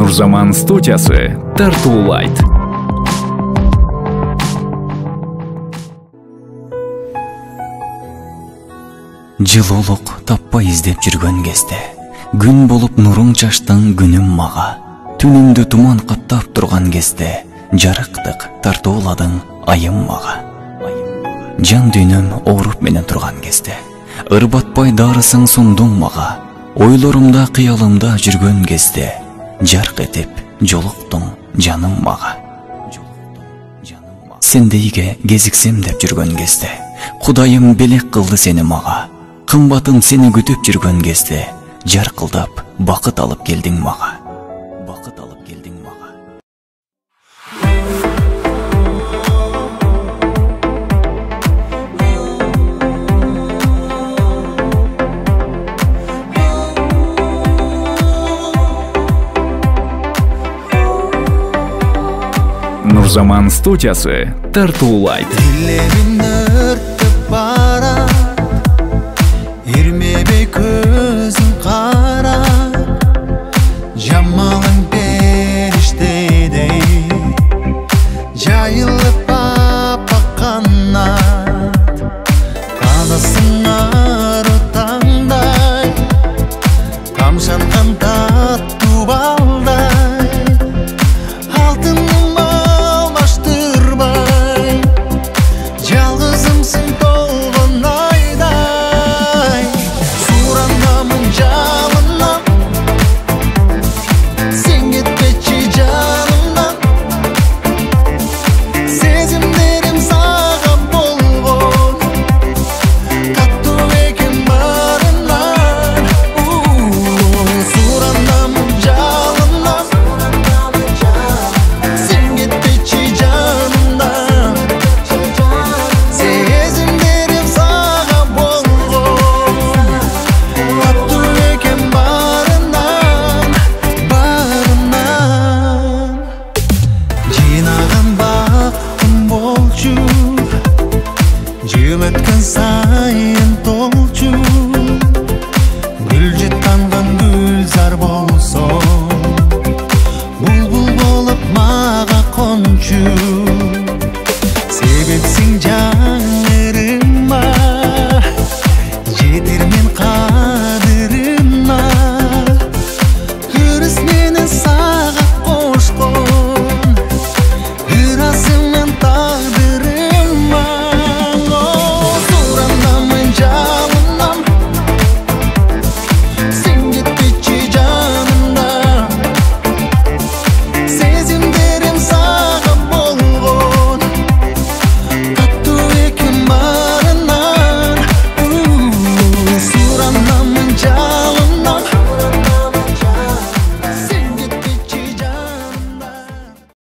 Нурзаман студиясы тартуулайт. Жылуулук таппай издеп жүргөн кезде, күн болуп нуруң чачтың күнүм мага. Түнүмдү туман каптап турган кезде, жарыктык тартууладың айым мага. Жан дүйнөм ооруп менен турган кезде, ырбатпай дарысың сундуң мага. Ойлорумда кыялымда жүргөн кезде, жарк этип жолуктуң жаным мага. Сендейге кезиксем деп жүргөн кезде, Кудайым белек кылды сени мага. Кымбатым сени күтүп жүргөн кезде, жаркылдап бакыт алып келдиң мага. Нурзаман студиясы тартуулайт. Дилемин өртүп бара, ирмебей